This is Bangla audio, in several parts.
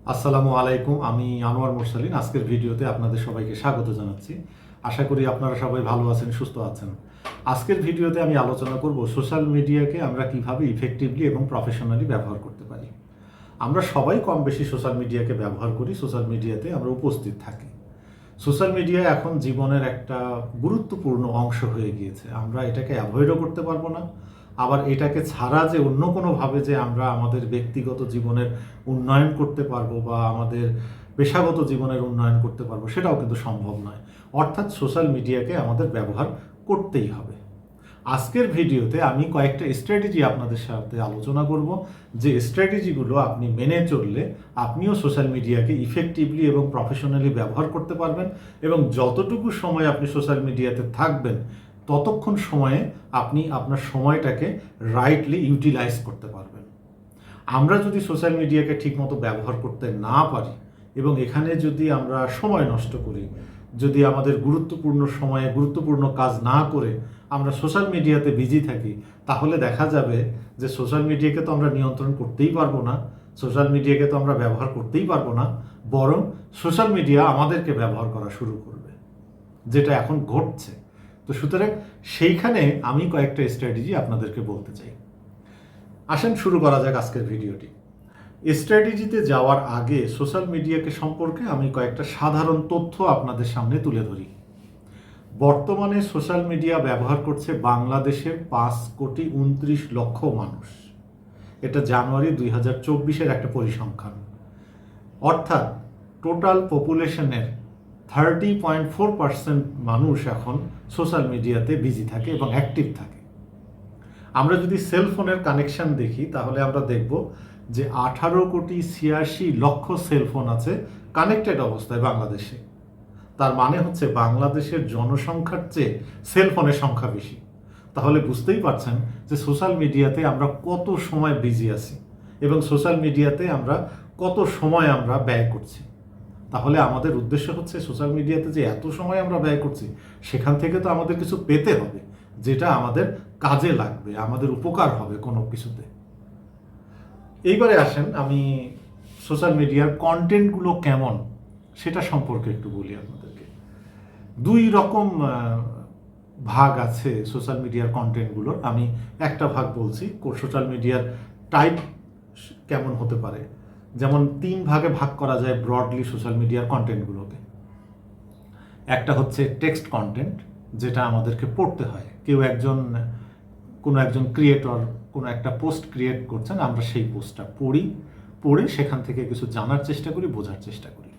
আসসালামু আলাইকুম। আমি আনোয়ার মুরসালিন। আজকের ভিডিওতে আপনাদের সবাইকে স্বাগত জানাচ্ছি। আশা করি আপনারা সবাই ভালো আছেন, সুস্থ আছেন। আজকের ভিডিওতে আমি আলোচনা করব সোশ্যাল মিডিয়াকে আমরা কিভাবে ইফেক্টিভলি এবং প্রফেশনালি ব্যবহার করতে পারি। আমরা সবাই কম বেশি সোশ্যাল মিডিয়াকে ব্যবহার করি, সোশ্যাল মিডিয়াতে আমরা উপস্থিত থাকি। সোশ্যাল মিডিয়া এখন জীবনের একটা গুরুত্বপূর্ণ অংশ হয়ে গিয়েছে। আমরা এটাকে অ্যাভয়েডও করতে পারবো না, আবার এটাকে ছাড়া যে অন্য কোনোভাবে যে আমরা আমাদের ব্যক্তিগত জীবনের উন্নয়ন করতে পারবো বা আমাদের পেশাগত জীবনের উন্নয়ন করতে পারবো সেটাও কিন্তু সম্ভব নয়। অর্থাৎ সোশ্যাল মিডিয়াকে আমাদের ব্যবহার করতেই হবে। আজকের ভিডিওতে আমি কয়েকটা স্ট্র্যাটেজি আপনাদের সাথে আলোচনা করব, যে স্ট্র্যাটেজিগুলো আপনি মেনে চললে আপনিও সোশ্যাল মিডিয়াকে ইফেক্টিভলি এবং প্রফেশনালি ব্যবহার করতে পারবেন, এবং যতটুকু সময় আপনি সোশ্যাল মিডিয়াতে থাকবেন ততক্ষণ সময়ে আপনি আপনার সময়টাকে রাইটলি ইউটিলাইজ করতে পারবেন। আমরা যদি সোশ্যাল মিডিয়াকে ঠিকমতো ব্যবহার করতে না পারি এবং এখানে যদি আমরা সময় নষ্ট করি, যদি আমাদের গুরুত্বপূর্ণ সময়ে গুরুত্বপূর্ণ কাজ না করে আমরা সোশ্যাল মিডিয়াতে বিজি থাকি, তাহলে দেখা যাবে যে সোশ্যাল মিডিয়াকে তো আমরা নিয়ন্ত্রণ করতেই পারবো না, সোশ্যাল মিডিয়াকে তো আমরা ব্যবহার করতেই পারবো না, বরং সোশ্যাল মিডিয়া আমাদেরকে ব্যবহার করা শুরু করবে, যেটা এখন ঘটছে। তো সুতরাং সেইখানে আমি কয়েকটা স্ট্র্যাটেজি আপনাদেরকে বলতে চাই। আসেন শুরু করা যাক আজকের ভিডিওটি। স্ট্র্যাটেজিতে যাওয়ার আগে সোশ্যাল মিডিয়াকে সম্পর্কে আমি কয়েকটা সাধারণ তথ্য আপনাদের সামনে তুলে ধরি। বর্তমানে সোশ্যাল মিডিয়া ব্যবহার করছে বাংলাদেশের 5,29,00,000 মানুষ। এটা জানুয়ারি 2024-এর একটা পরিসংখ্যান। অর্থাৎ টোটাল পপুলেশনের 30.4% মানুষ এখন সোশ্যাল মিডিয়াতে বিজি থাকে এবং অ্যাক্টিভ থাকে। আমরা যদি সেলফোনের কানেকশন দেখি তাহলে আমরা দেখব যে 18,86,00,000 সেলফোন আছে কানেক্টেড অবস্থায় বাংলাদেশে। তার মানে হচ্ছে বাংলাদেশের জনসংখ্যার চেয়ে সেলফোনের সংখ্যা বেশি। তাহলে বুঝতেই পারছেন যে সোশ্যাল মিডিয়াতে আমরা কত সময় বিজি আছি এবং সোশ্যাল মিডিয়াতে আমরা কত সময় আমরা ব্যয় করছি। তাহলে আমাদের উদ্দেশ্য হচ্ছে সোশ্যাল মিডিয়াতে যে এত সময় আমরা ব্যয় করছি সেখান থেকে তো আমাদের কিছু পেতে হবে, যেটা আমাদের কাজে লাগবে, আমাদের উপকার হবে কোনো কিছুতে। এইবারে আসেন আমি সোশ্যাল মিডিয়ার কন্টেন্টগুলো কেমন সেটা সম্পর্কে একটু বলি আপনাদেরকে। দুই রকম ভাগ আছে সোশ্যাল মিডিয়ার কন্টেন্টগুলোর। আমি একটা ভাগ বলছি, সোশ্যাল মিডিয়ার টাইপ কেমন হতে পারে। যেমন 3 ভাগে ভাগ করা যায় ব্রডলি সোশ্যাল মিডিয়ার কন্টেন্টগুলোকে। একটা হচ্ছে টেক্সট কন্টেন্ট, যেটা আমাদেরকে পড়তে হয়। কোনো একজন ক্রিয়েটর কোনো একটা পোস্ট ক্রিয়েট করছেন, আমরা সেই পোস্টটা পড়ে সেখান থেকে কিছু জানার চেষ্টা করি, বোঝার চেষ্টা করি।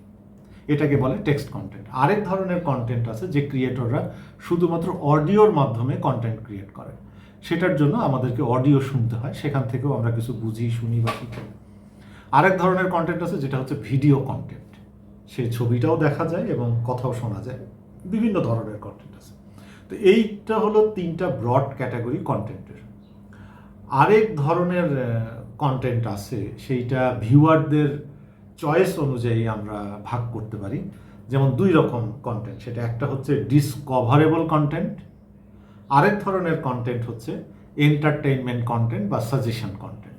এটাকে বলে টেক্সট কন্টেন্ট। আরেক ধরনের কন্টেন্ট আছে যে ক্রিয়েটররা শুধুমাত্র অডিওর মাধ্যমে কন্টেন্ট ক্রিয়েট করে, সেটার জন্য আমাদেরকে অডিও শুনতে হয়, সেখান থেকেও আমরা কিছু বুঝি, শুনি বা শিখি। আরেক ধরনের কন্টেন্ট আছে যেটা হচ্ছে ভিডিও কন্টেন্ট, সেই ছবিটাও দেখা যায় এবং কথাও শোনা যায়। বিভিন্ন ধরনের কন্টেন্ট আছে। তো এইটা হলো 3টা ব্রড ক্যাটাগরি কন্টেন্টের। আরেক ধরনের কন্টেন্ট আছে, সেইটা ভিউয়ারদের চয়েস অনুযায়ী আমরা ভাগ করতে পারি। যেমন 2 রকম কন্টেন্ট, সেটা একটা হচ্ছে ডিসকভারেবল কন্টেন্ট, আরেক ধরনের কন্টেন্ট হচ্ছে এন্টারটেইনমেন্ট কন্টেন্ট বা সাজেশন কন্টেন্ট।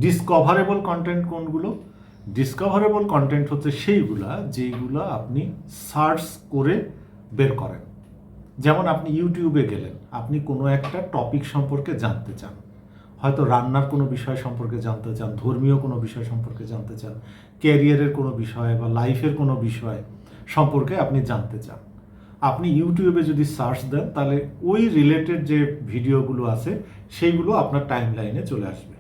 ডিসকভারেবল কন্টেন্ট কোনগুলো? ডিসকভারেবল কন্টেন্ট হচ্ছে সেইগুলা যেইগুলো আপনি সার্চ করে বের করেন। যেমন আপনি ইউটিউবে গেলেন, আপনি কোনো একটা টপিক সম্পর্কে জানতে চান, হয়তো রান্নার কোনো বিষয় সম্পর্কে জানতে চান, ধর্মীয় কোনো বিষয় সম্পর্কে জানতে চান, ক্যারিয়ারের কোনো বিষয় বা লাইফের কোনো বিষয় সম্পর্কে আপনি জানতে চান। আপনি ইউটিউবে যদি সার্চ দেন তাহলে ওই রিলেটেড যে ভিডিওগুলো আছে সেইগুলো আপনার টাইম লাইনে চলে আসবে,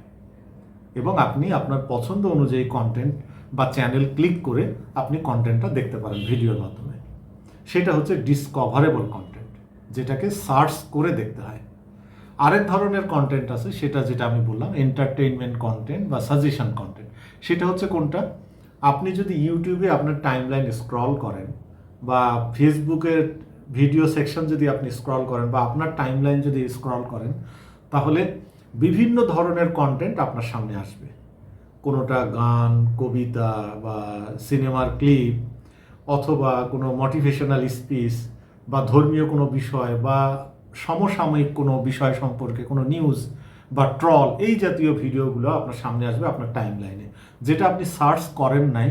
এবং আপনি আপনার পছন্দ অনুযায়ী কন্টেন্ট বা চ্যানেল ক্লিক করে আপনি কন্টেন্টটা দেখতে পারেন ভিডিওর মাধ্যমে। সেটা হচ্ছে ডিসকভারেবল কন্টেন্ট, যেটাকে সার্চ করে দেখতে হয়। আরেক ধরনের কন্টেন্ট আছে, সেটা যেটা আমি বললাম এন্টারটেইনমেন্ট কন্টেন্ট বা সাজেশন কন্টেন্ট। সেটা হচ্ছে কোনটা? আপনি যদি ইউটিউবে আপনার টাইমলাইন স্ক্রল করেন বা ফেসবুকের ভিডিও সেকশন যদি আপনি স্ক্রল করেন বা আপনার টাইমলাইন যদি স্ক্রল করেন, তাহলে বিভিন্ন ধরনের কন্টেন্ট আপনার সামনে আসবে। কোনোটা গান, কবিতা বা সিনেমার ক্লিপ, অথবা কোনো মোটিভেশনাল স্পিচ বা ধর্মীয় কোনো বিষয় বা সমসাময়িক কোনো বিষয় সম্পর্কে কোনো নিউজ বা ট্রল, এই জাতীয় ভিডিওগুলো আপনার সামনে আসবে আপনার টাইম লাইনে, যেটা আপনি সার্চ করেন নাই,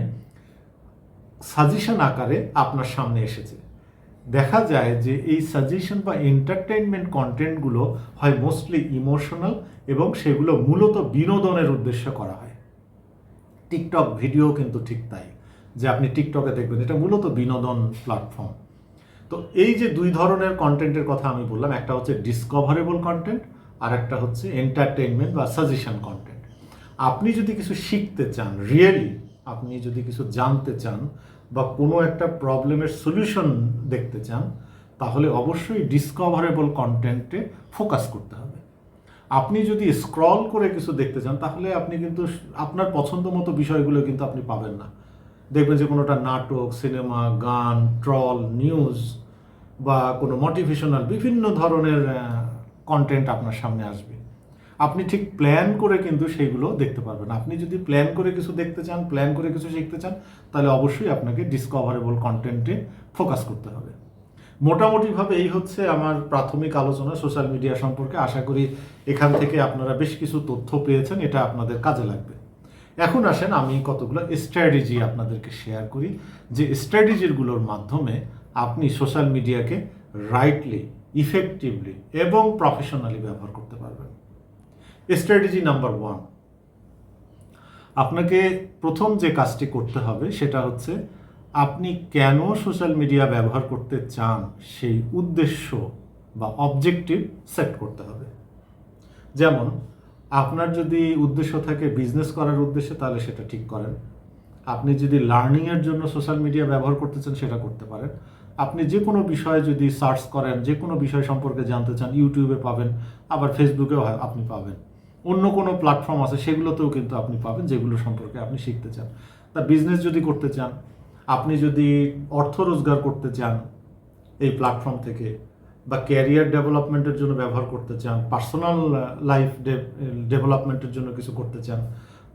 সাজেশন আকারে আপনার সামনে এসেছে। দেখা যায় যে এই সাজেশন বা এন্টারটেইনমেন্ট কন্টেন্টগুলো হয় মোস্টলি ইমোশনাল এবং সেগুলো মূলত বিনোদনের উদ্দেশ্যে করা হয়। টিকটক ভিডিও কিন্তু ঠিক তাই, যে আপনি টিকটকে দেখবেন এটা মূলত বিনোদন প্ল্যাটফর্ম। তো এই যে দুই ধরনের কন্টেন্টের কথা আমি বললাম, একটা হচ্ছে ডিসকভারেবল কন্টেন্ট আর একটা হচ্ছে এন্টারটেইনমেন্ট বা সাজেশন কন্টেন্ট। আপনি যদি কিছু শিখতে চান, রিয়েলি আপনি যদি কিছু জানতে চান বা কোনো একটা প্রবলেমের সলিউশন দেখতে চান, তাহলে অবশ্যই ডিসকভারেবল কন্টেন্টে ফোকাস করতে হবে। আপনি যদি স্ক্রল করে কিছু দেখতে চান, তাহলে আপনি কিন্তু আপনার পছন্দ মতো বিষয়গুলো কিন্তু আপনি পাবেন না। দেখবেন যে কোনোটা নাটক, সিনেমা, গান, ট্রল, নিউজ বা কোনো মোটিভেশনাল বিভিন্ন ধরনের কন্টেন্ট আপনার সামনে আসবে। আপনি ঠিক প্ল্যান করে কিন্তু সেইগুলো দেখতে পারবেন। আপনি যদি প্ল্যান করে কিছু দেখতে চান, প্ল্যান করে কিছু শিখতে চান, তাহলে অবশ্যই আপনাকে ডিসকভারেবল কন্টেন্টে ফোকাস করতে হবে। মোটামুটিভাবে এই হচ্ছে আমার প্রাথমিক আলোচনা সোশ্যাল মিডিয়া সম্পর্কে। আশা করি এখান থেকে আপনারা বেশ কিছু তথ্য পেয়েছেন, এটা আপনাদের কাজে লাগবে। এখন আসেন আমি কতগুলো স্ট্র্যাটেজি আপনাদেরকে শেয়ার করি, যে স্ট্র্যাটেজিগুলোর মাধ্যমে আপনি সোশ্যাল মিডিয়াকে রাইটলি, ইফেক্টিভলি এবং প্রফেশনালি ব্যবহার করতে পারবেন। স্ট্র্যাটেজি নাম্বার 1, আপনাকে প্রথম যে কাজটি করতে হবে সেটা হচ্ছে আপনি কেন সোশ্যাল মিডিয়া ব্যবহার করতে চান সেই উদ্দেশ্য বা অবজেক্টিভ সেট করতে হবে। যেমন আপনার যদি উদ্দেশ্য থাকে বিজনেস করার উদ্দেশ্যে, তাহলে সেটা ঠিক করেন। আপনি যদি লার্নিংয়ের জন্য সোশ্যাল মিডিয়া ব্যবহার করতে চান, সেটা করতে পারেন। আপনি যে কোনো বিষয়ে যদি সার্চ করেন, যে কোনো বিষয় সম্পর্কে জানতে চান, ইউটিউবে পাবেন, আবার ফেসবুকেও আপনি পাবেন। অন্য কোনো প্ল্যাটফর্ম আছে, সেগুলোতেও কিন্তু আপনি পাবেন, যেগুলো সম্পর্কে আপনি শিখতে চান। তা বিজনেস যদি করতে চান, আপনি যদি অর্থ রোজগার করতে চান এই প্ল্যাটফর্ম থেকে, বা ক্যারিয়ার ডেভেলপমেন্টের জন্য ব্যবহার করতে চান, পার্সোনাল লাইফ ডেভেলপমেন্টের জন্য কিছু করতে চান,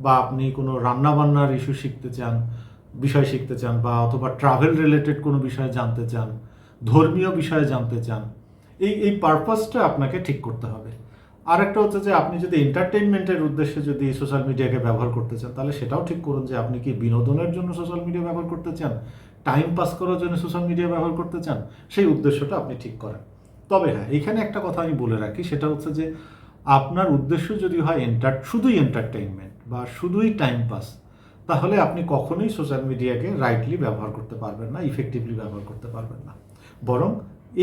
বা আপনি কোনো রান্নাবান্নার ইস্যু শিখতে চান, বিষয় শিখতে চান, বা অথবা ট্রাভেল রিলেটেড কোনো বিষয়ে জানতে চান, ধর্মীয় বিষয়ে জানতে চান, এই পারপাসটা আপনাকে ঠিক করতে হবে। আরেকটা হচ্ছে যে আপনি যদি এন্টারটেইনমেন্টের উদ্দেশ্যে যদি সোশ্যাল মিডিয়াকে ব্যবহার করতে চান, তাহলে সেটাও ঠিক করুন যে আপনি কি বিনোদনের জন্য সোশ্যাল মিডিয়া ব্যবহার করতে চান, টাইম পাস করার জন্য সোশ্যাল মিডিয়া ব্যবহার করতে চান, সেই উদ্দেশ্যটা আপনি ঠিক করেন। তবে হ্যাঁ, এখানে একটা কথা আমি বলে রাখি, সেটা হচ্ছে যে আপনার উদ্দেশ্য যদি হয় শুধুই এন্টারটেইনমেন্ট বা শুধুই টাইম পাস, তাহলে আপনি কখনোই সোশ্যাল মিডিয়াকে রাইটলি ব্যবহার করতে পারবেন না, ইফেক্টিভলি ব্যবহার করতে পারবেন না। বরং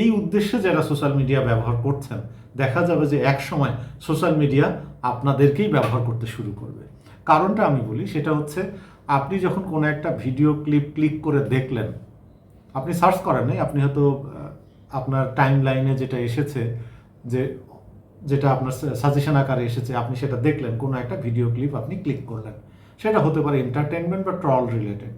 এই উদ্দেশ্যে যারা সোশ্যাল মিডিয়া ব্যবহার করছেন, দেখা যাবে যে এক সময় সোশ্যাল মিডিয়া আপনাদেরকেই ব্যবহার করতে শুরু করবে। কারণটা আমি বলি, সেটা হচ্ছে আপনি যখন কোনো একটা ভিডিও ক্লিক করে দেখলেন, আপনি সার্চ করেন নাই, আপনি হয়তো আপনার টাইম লাইনে যেটা এসেছে, যেটা আপনার সাজেশন আকারে এসেছে, আপনি সেটা দেখলেন, কোনো একটা ভিডিও ক্লিপ আপনি ক্লিক করলেন, সেটা হতে পারে এন্টারটেনমেন্ট বা ট্রল রিলেটেড।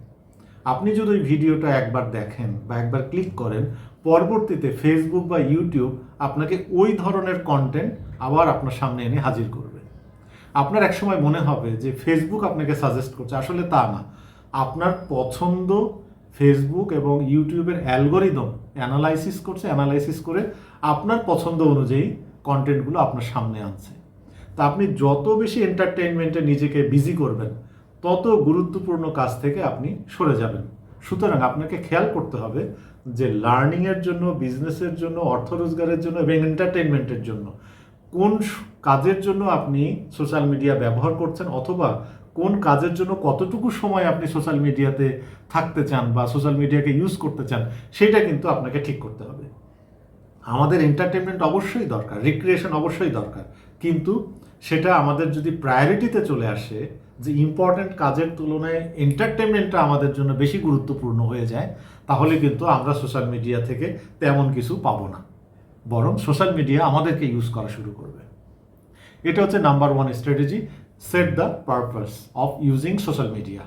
আপনি যদি ওই ভিডিওটা একবার দেখেন বা একবার ক্লিক করেন, পরবর্তীতে ফেসবুক বা ইউটিউব আপনাকে ওই ধরনের কন্টেন্ট আবার আপনার সামনে এনে হাজির করবে। আপনার একসময় মনে হবে যে ফেসবুক আপনাকে সাজেস্ট করছে, আসলে তা না। আপনার পছন্দ ফেসবুক এবং ইউটিউবের অ্যালগোরিদম অ্যানালাইসিস করে আপনার পছন্দ অনুযায়ী কন্টেন্টগুলো আপনার সামনে আনছে। তা আপনি যত বেশি এন্টারটেইনমেন্টে নিজেকে বিজি করবেন, তত গুরুত্বপূর্ণ কাজ থেকে আপনি সরে যাবেন। সুতরাং আপনাকে খেয়াল করতে হবে যে লার্নিংয়ের জন্য, বিজনেসের জন্য, অর্থ রোজগারের জন্য এবং এন্টারটেইনমেন্টের জন্য কোন কাজের জন্য আপনি সোশ্যাল মিডিয়া ব্যবহার করছেন, অথবা কোন কাজের জন্য কতটুকু সময় আপনি সোশ্যাল মিডিয়াতে থাকতে চান বা সোশ্যাল মিডিয়াকে ইউজ করতে চান, সেটা কিন্তু আপনাকে ঠিক করতে হবে। আমাদের এন্টারটেনমেন্ট অবশ্যই দরকার, রিক্রিয়েশন অবশ্যই দরকার, কিন্তু সেটা আমাদের যদি প্রায়োরিটিতে চলে আসে, যে ইম্পর্ট্যান্ট কাজের তুলনায় এন্টারটেনমেন্টটা আমাদের জন্য বেশি গুরুত্বপূর্ণ হয়ে যায়, তাহলে কিন্তু আমরা সোশ্যাল মিডিয়া থেকে তেমন কিছু পাবো না, বরং সোশ্যাল মিডিয়া আমাদেরকে ইউজ করা শুরু করবে। এটা হচ্ছে number 1 strategy, set the purpose of using social media.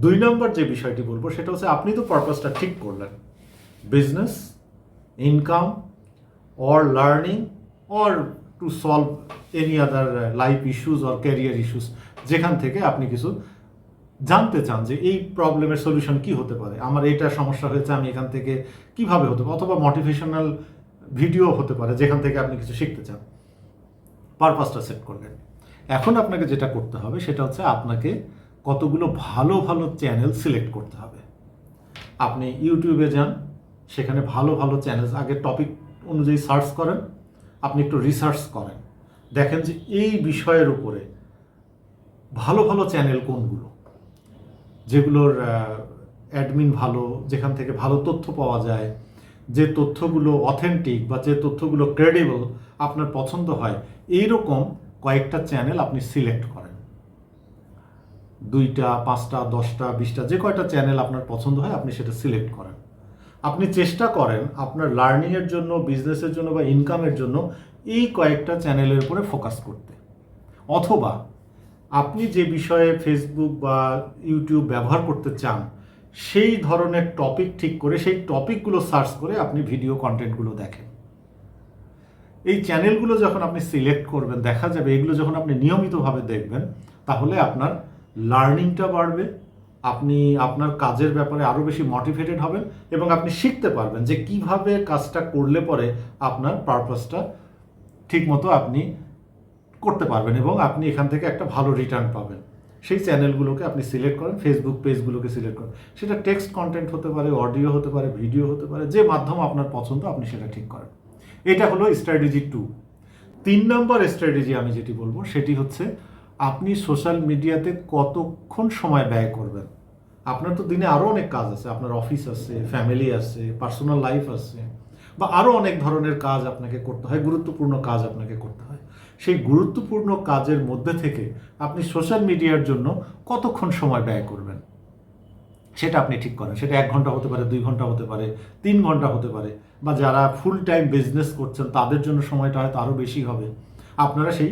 2 নম্বর যে বিষয়টি বলবো সেটা হচ্ছে আপনি তো পারপাসটা ঠিক করলেন, business, income, or learning, or to solve any other life issues or career issues, যেখান থেকে আপনি কিছু জানতে চান যে এই প্রবলেমের সলিউশন কি হতে পারে, আমার এইটা সমস্যা হয়েছে, আমি এখান থেকে কিভাবে হতে পারে, অথবা মোটিভেশনাল ভিডিও হতে পারে যেখান থেকে আপনি কিছু শিখতে চান। পারপাসটা সেট করলেন। এখন আপনাকে যেটা করতে হবে সেটা হচ্ছে আপনাকে কতগুলো ভালো ভালো চ্যানেল সিলেক্ট করতে হবে। আপনি ইউটিউবে যান, সেখানে ভালো ভালো চ্যানেল আগে টপিক অনুযায়ী সার্চ করেন, আপনি একটু রিসার্চ করেন, দেখেন যে এই বিষয়ের উপরে ভালো ভালো চ্যানেল কোনগুলো, যেগুলোর অ্যাডমিন ভালো, যেখান থেকে ভালো তথ্য পাওয়া যায়, যে তথ্যগুলো অথেন্টিক বা যে তথ্যগুলো ক্রেডিবল আপনার পছন্দ হয়, এইরকম কয়েকটা চ্যানেল আপনি সিলেক্ট করেন। 2টা, 5টা, 10টা, 20টা, যে কয়টা চ্যানেল আপনার পছন্দ হয় আপনি সেটা সিলেক্ট করেন। আপনি চেষ্টা করেন আপনার লার্নিংয়ের জন্য, বিজনেসের জন্য বা ইনকামের জন্য এই কয়েকটা চ্যানেলের উপরে ফোকাস করতে। অথবা আপনি যে বিষয়ে ফেসবুক বা ইউটিউব ব্যবহার করতে চান সেই ধরনের টপিক ঠিক করে সেই টপিকগুলো সার্চ করে আপনি ভিডিও কন্টেন্টগুলো দেখেন। এই চ্যানেলগুলো যখন আপনি সিলেক্ট করবেন, দেখা যাবে এগুলো যখন আপনি নিয়মিতভাবে দেখবেন, তাহলে আপনার লার্নিংটা বাড়বে, আপনি আপনার কাজের ব্যাপারে আরও বেশি মোটিভেটেড হবেন এবং আপনি শিখতে পারবেন যে কিভাবে কাজটা করলে পরে আপনার পারপাসটা ঠিকমতো আপনি করতে পারবেন এবং আপনি এখান থেকে একটা ভালো রিটার্ন পাবেন। সেই চ্যানেলগুলোকে আপনি সিলেক্ট করেন, ফেসবুক পেজগুলোকে সিলেক্ট করেন, সেটা টেক্সট কন্টেন্ট হতে পারে, অডিও হতে পারে, ভিডিও হতে পারে, যে মাধ্যম আপনার পছন্দ আপনি সেটা ঠিক করেন। এটা হলো স্ট্র্যাটেজি 2। 3 নম্বর স্ট্র্যাটেজি আমি যেটি বলবো সেটি হচ্ছে আপনি সোশ্যাল মিডিয়াতে কতক্ষণ সময় ব্যয় করবেন। আপনার তো দিনে আরও অনেক কাজ আছে, আপনার অফিস আছে, ফ্যামিলি আছে, পার্সোনাল লাইফ আছে, বা আরও অনেক ধরনের কাজ আপনাকে করতে হয়, গুরুত্বপূর্ণ কাজ আপনাকে করতে হয়। সেই গুরুত্বপূর্ণ কাজের মধ্যে থেকে আপনি সোশ্যাল মিডিয়ার জন্য কতক্ষণ সময় ব্যয় করবেন সেটা আপনি ঠিক করেন। সেটা 1 ঘন্টা হতে পারে, 2 ঘন্টা হতে পারে, 3 ঘন্টা হতে পারে, বা যারা ফুল টাইম বিজনেস করছেন তাদের জন্য সময়টা হয়তো আরও বেশি হবে। আপনারা সেই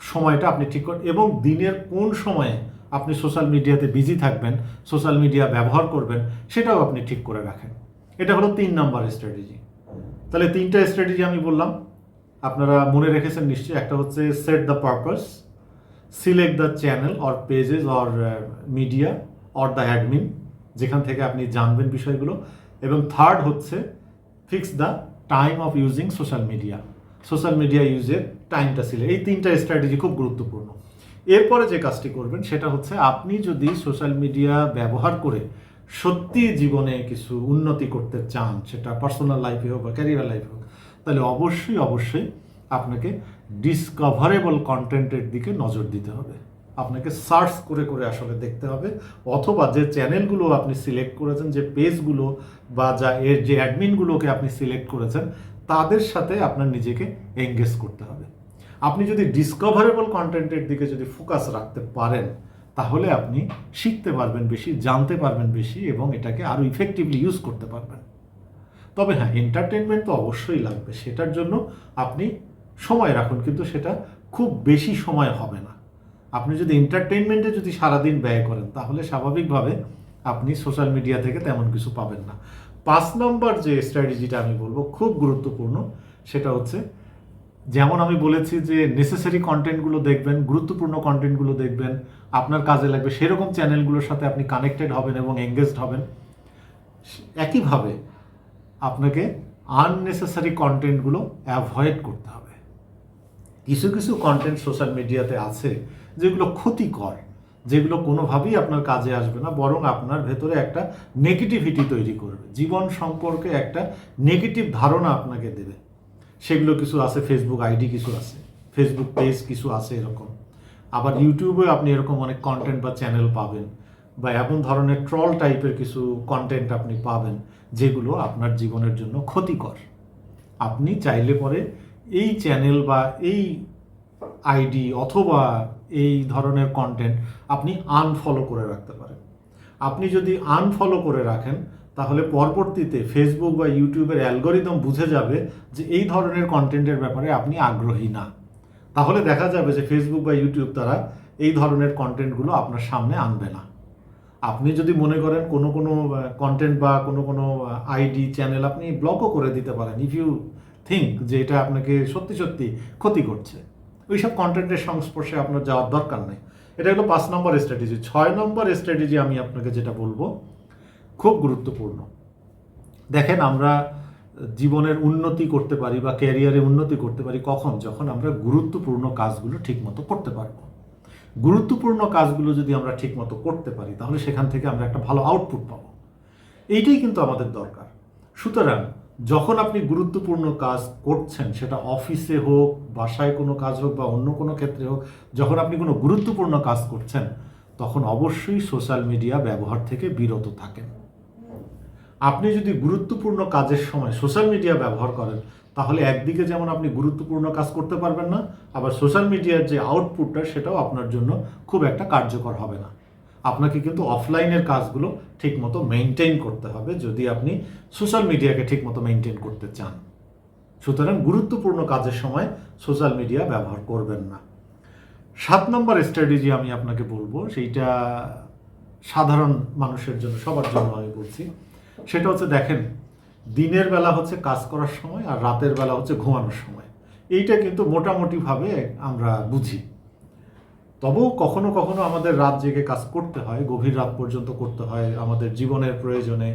সময়টা আপনি ঠিক করেন এবং দিনের কোন সময়ে আপনি সোশ্যাল মিডিয়াতে বিজি থাকবেন, সোশ্যাল মিডিয়া ব্যবহার করবেন, সেটাও আপনি ঠিক করে রাখেন। এটা হলো 3 নম্বর স্ট্র্যাটেজি। তাহলে 3টা স্ট্র্যাটেজি আমি বললাম, আপনারা মনে রেখেছেন নিশ্চয়ই। একটা হচ্ছে set the purpose, select the channel or pages or media or the admin, যেখান থেকে আপনি জানবেন বিষয়গুলো, এবং থার্ড হচ্ছে fix the time of using social media, social media ইউজের টাইমটা সিলেক্ট। এই 3টা স্ট্র্যাটেজি খুব গুরুত্বপূর্ণ। এরপরে যে কাজটি করবেন সেটা হচ্ছে আপনি যদি সোশ্যাল মিডিয়া ব্যবহার করে সত্যি জীবনে কিছু উন্নতি করতে চান, সেটা পার্সোনাল লাইফে হোক বা ক্যারিয়ার লাইফে হোক, তাহলে অবশ্যই আপনাকে ডিসকভারেবল কন্টেন্টের দিকে নজর দিতে হবে। আপনাকে সার্চ করে করে আসলে দেখতে হবে, অথবা যে চ্যানেলগুলো আপনি সিলেক্ট করেছেন, যে পেজগুলো বা এর যে অ্যাডমিনগুলোকে আপনি সিলেক্ট করেছেন, তাদের সাথে আপনার নিজেকে এঙ্গেজ করতে হবে। আপনি যদি ডিসকভারেবল কন্টেন্টের দিকে যদি ফোকাস রাখতে পারেন, তাহলে আপনি শিখতে পারবেন বেশি, জানতে পারবেন বেশি এবং এটাকে আরও ইফেক্টিভলি ইউজ করতে পারবেন। তবে হ্যাঁ, এন্টারটেনমেন্ট তো অবশ্যই লাগবে, সেটার জন্য আপনি সময় রাখুন, কিন্তু সেটা খুব বেশি সময় হবে না। আপনি যদি এন্টারটেনমেন্টে যদি সারাদিন ব্যয় করেন, তাহলে স্বাভাবিকভাবে আপনি সোশ্যাল মিডিয়া থেকে তেমন কিছু পাবেন না। 5 নম্বর যে স্ট্র্যাটেজিটা আমি বলবো খুব গুরুত্বপূর্ণ, সেটা হচ্ছে, যেমন আমি বলেছি যে নেসেসারি কন্টেন্টগুলো দেখবেন, গুরুত্বপূর্ণ কন্টেন্টগুলো দেখবেন, আপনার কাজে লাগবে সেরকম চ্যানেলগুলোর সাথে আপনি কানেক্টেড হবেন এবং এঙ্গেজড হবেন। একইভাবে আপনাকে আননেসেসারি কন্টেন্টগুলো অ্যাভয়েড করতে হবে। কিছু কিছু কন্টেন্ট সোশ্যাল মিডিয়াতে আছে যেগুলো ক্ষতিকর, যেগুলো কোনোভাবেই আপনার কাজে আসবে না, বরং আপনার ভেতরে একটা নেগেটিভিটি তৈরি করবে, জীবন সম্পর্কে একটা নেগেটিভ ধারণা আপনাকে দেবে। সেগুলো কিছু আছে, ফেসবুক আইডি কিছু আছে, ফেসবুক পেজ কিছু আছে এরকম। আবার ইউটিউবে আপনি এরকম অনেক কন্টেন্ট বা চ্যানেল পাবেন, বা এমন ধরনের ট্রল টাইপের কিছু কন্টেন্ট আপনি পাবেন যেগুলো আপনার জীবনের জন্য ক্ষতিকর। আপনি চাইলে পরে এই চ্যানেল বা এই আইডি অথবা এই ধরনের কন্টেন্ট আপনি আনফলো করে রাখতে পারেন। আপনি যদি আনফলো করে রাখেন, তাহলে পরবর্তীতে ফেসবুক বা ইউটিউবের অ্যালগোরিদম বুঝে যাবে যে এই ধরনের কন্টেন্টের ব্যাপারে আপনি আগ্রহী না। তাহলে দেখা যাবে যে ফেসবুক বা ইউটিউব তারা এই ধরনের কন্টেন্টগুলো আপনার সামনে আনবে না। আপনি যদি মনে করেন কোনো কন্টেন্ট বা কোনো আইডি চ্যানেল আপনি ব্লকও করে দিতে পারেন, ইফ ইউ থিঙ্ক যে এটা আপনাকে সত্যি সত্যি ক্ষতি করছে, ওইসব কন্টেন্টের সংস্পর্শে আপনার যাওয়ার দরকার নেই। এটা হলো 5 নম্বর স্ট্র্যাটেজি। 6 নম্বর স্ট্র্যাটেজি আমি আপনাকে যেটা বলবো খুব গুরুত্বপূর্ণ। দেখেন, আমরা জীবনের উন্নতি করতে পারি বা ক্যারিয়ারে উন্নতি করতে পারি কখন? যখন আমরা গুরুত্বপূর্ণ কাজগুলো ঠিকমতো করতে পারবো। গুরুত্বপূর্ণ কাজগুলো যদি আমরা ঠিকমতো করতে পারি তাহলে সেখান থেকে আমরা একটা ভালো আউটপুট পাবো। এইটাই কিন্তু আমাদের দরকার। সুতরাং যখন আপনি গুরুত্বপূর্ণ কাজ করছেন, সেটা অফিসে হোক, বাসায় কোনো কাজ হোক বা অন্য কোনো ক্ষেত্রে হোক, যখন আপনি কোনো গুরুত্বপূর্ণ কাজ করছেন তখন অবশ্যই সোশ্যাল মিডিয়া ব্যবহার থেকে বিরত থাকেন। আপনি যদি গুরুত্বপূর্ণ কাজের সময় সোশ্যাল মিডিয়া ব্যবহার করেন তাহলে একদিকে যেমন আপনি গুরুত্বপূর্ণ কাজ করতে পারবেন না, আবার সোশ্যাল মিডিয়ার যে আউটপুটটা সেটাও আপনার জন্য খুব একটা কার্যকর হবে না। আপনাকে কিন্তু অফলাইনের কাজগুলো ঠিকমতো মেনটেন করতে হবে যদি আপনি সোশ্যাল মিডিয়াকে ঠিকমতো মেনটেন করতে চান। সুতরাং গুরুত্বপূর্ণ কাজের সময় সোশ্যাল মিডিয়া ব্যবহার করবেন না। 7 নম্বর স্ট্র্যাটেজি আমি আপনাকে বলবো, সেইটা সাধারণ মানুষের জন্য, সবার জন্য আমি বলছি। সেটা হচ্ছে, দেখেন, দিনের বেলা হচ্ছে কাজ করার সময় আর রাতের বেলা হচ্ছে ঘুমানোর সময়। এইটা কিন্তু মোটামুটিভাবে আমরা বুঝি। তবেও কখনো কখনো আমাদের রাত জেগে কাজ করতে হয়, গভীর রাত পর্যন্ত করতে হয় আমাদের জীবনের প্রয়োজনে,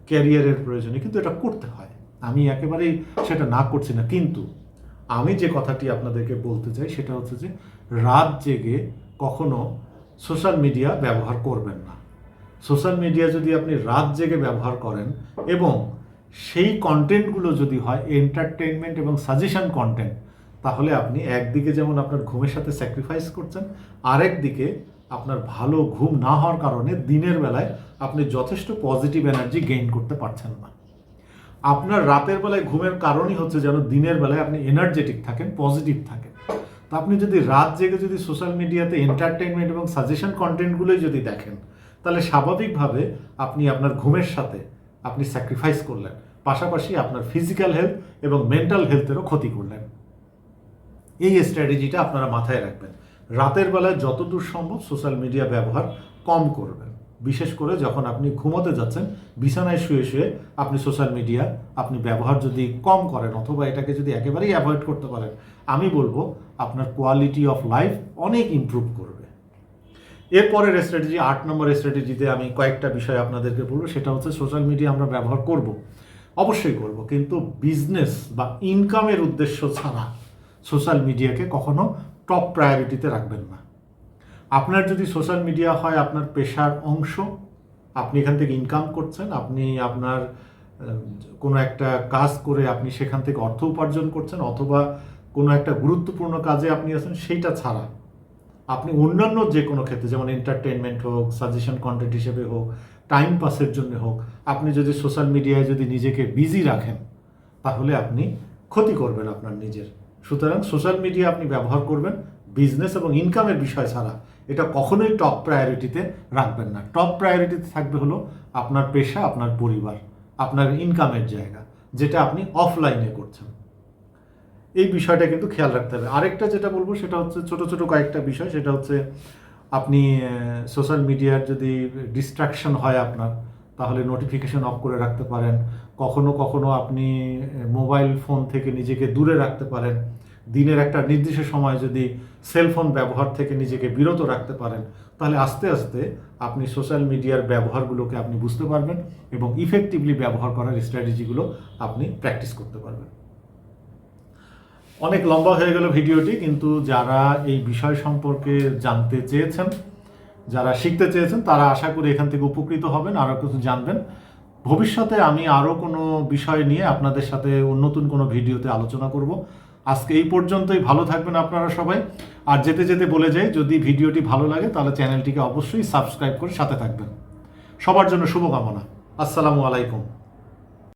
ক্যারিয়ারের প্রয়োজনে, কিন্তু এটা করতে হয়। আমি একেবারেই সেটা না করছি না, কিন্তু আমি যে কথাটি আপনাদেরকে বলতে চাই সেটা হচ্ছে যে রাত জেগে কখনো সোশ্যাল মিডিয়া ব্যবহার করবেন না। সোশ্যাল মিডিয়া যদি আপনি রাত জেগে ব্যবহার করেন এবং সেই কন্টেন্টগুলো যদি হয় এন্টারটেইনমেন্ট এবং সাজেশন কন্টেন্ট, তাহলে আপনি একদিকে যেমন আপনার ঘুমের সাথে স্যাক্রিফাইস করছেন, আরেক দিকে আপনার ভালো ঘুম না হওয়ার কারণে দিনের বেলায় আপনি যথেষ্ট পজিটিভ এনার্জি গেইন করতে পারছেন না। আপনার রাতের বেলায় ঘুমের কারণই হচ্ছে যেন দিনের বেলায় আপনি এনার্জেটিক থাকেন, পজিটিভ থাকেন। তো আপনি যদি রাত জেগে যদি সোশ্যাল মিডিয়াতে এন্টারটেইনমেন্ট এবং সাজেশন কন্টেন্টগুলোই যদি দেখেন, তাহলে স্বাভাবিকভাবে আপনি আপনার ঘুমের সাথে আপনি স্যাক্রিফাইস করলেন, পাশাপাশি আপনার ফিজিক্যাল হেলথ এবং মেন্টাল হেলথেরও ক্ষতি করলেন। এই স্ট্র্যাটেজিটা আপনারা মাথায় রাখবেন। রাতের বেলায় যতদূর সম্ভব সোশ্যাল মিডিয়া ব্যবহার কম করবেন, বিশেষ করে যখন আপনি ঘুমোতে যাচ্ছেন, বিছানায় শুয়ে শুয়ে আপনি সোশ্যাল মিডিয়া আপনি ব্যবহার যদি কম করেন অথবা এটাকে যদি একেবারেই অ্যাভয়েড করতে পারেন, আমি বলবো আপনার কোয়ালিটি অফ লাইফ অনেক ইমপ্রুভ করবে। এরপরের স্ট্র্যাটেজি, 8 নম্বর স্ট্র্যাটেজিতে আমি কয়েকটা বিষয় আপনাদেরকে বলবো। সেটা হচ্ছে সোশ্যাল মিডিয়া আমরা ব্যবহার করব, অবশ্যই করব, কিন্তু বিজনেস বা ইনকামের উদ্দেশ্য ছাড়া সোশ্যাল মিডিয়াকে কখনো টপ প্রায়োরিটিতে রাখবেন না। আপনার যদি সোশ্যাল মিডিয়া হয় আপনার পেশার অংশ, আপনি এখান থেকে ইনকাম করছেন, আপনি আপনার কোনো একটা কাজ করে আপনি সেখান থেকে অর্থ উপার্জন করছেন, অথবা কোনো একটা গুরুত্বপূর্ণ কাজে আপনি আছেন, সেইটা ছাড়া আপনি অন্যান্য যে কোনো ক্ষেত্রে, যেমন এন্টারটেনমেন্ট হোক, সাজেশন কন্টেন্ট হিসেবে হোক, টাইম পাসের জন্য হোক, আপনি যদি সোশ্যাল মিডিয়ায় যদি নিজেকে বিজি রাখেন তাহলে আপনি ক্ষতি করবেন আপনার নিজের। সুতরাং সোশ্যাল মিডিয়া আপনি ব্যবহার করবেন বিজনেস এবং ইনকামের বিষয় ছাড়া, এটা কখনোই টপ প্রায়োরিটিতে রাখবেন না। টপ প্রায়োরিটিতে থাকবে হলো আপনার পেশা, আপনার পরিবার, আপনার ইনকামের জায়গা, যেটা আপনি অফলাইনে করছেন। এই বিষয়টা কিন্তু খেয়াল রাখতে হবে। আরেকটা যেটা বলবো সেটা হচ্ছে ছোট ছোট কয়েকটা বিষয়। সেটা হচ্ছে, আপনি সোশ্যাল মিডিয়ার যদি ডিস্ট্রাকশন হয় আপনার, তাহলে নোটিফিকেশন অফ করে রাখতে পারেন। কখনো কখনো আপনি মোবাইল ফোন থেকে নিজেকে দূরে রাখতে পারেন। দিনের একটা নির্দিষ্ট সময় যদি সেলফোন ব্যবহার থেকে নিজেকে বিরত রাখতে পারেন, তাহলে আস্তে আস্তে আপনি সোশ্যাল মিডিয়ার ব্যবহারগুলোকে আপনি বুঝতে পারবেন এবং ইফেক্টিভলি ব্যবহার করার স্ট্র্যাটেজিগুলো আপনি প্র্যাকটিস করতে পারবেন। অনেক লম্বা হয়ে গেল ভিডিওটি, কিন্তু যারা এই বিষয় সম্পর্কে জানতে চেয়েছেন, যারা শিখতে চেয়েছেন, তারা আশা করি এখান থেকে উপকৃত হবেন, আরও কিছু জানবেন। ভবিষ্যতে আমি আরও কোনো বিষয় নিয়ে আপনাদের সাথে নতুন কোনো ভিডিওতে আলোচনা করব। আজকে এই পর্যন্তই। ভালো থাকবেন আপনারা সবাই। আর যেতে যেতে বলে যাই, যদি ভিডিওটি ভালো লাগে তাহলে চ্যানেলটিকে অবশ্যই সাবস্ক্রাইব করে সাথে থাকবেন। সবার জন্য শুভকামনা। আসসালামু আলাইকুম।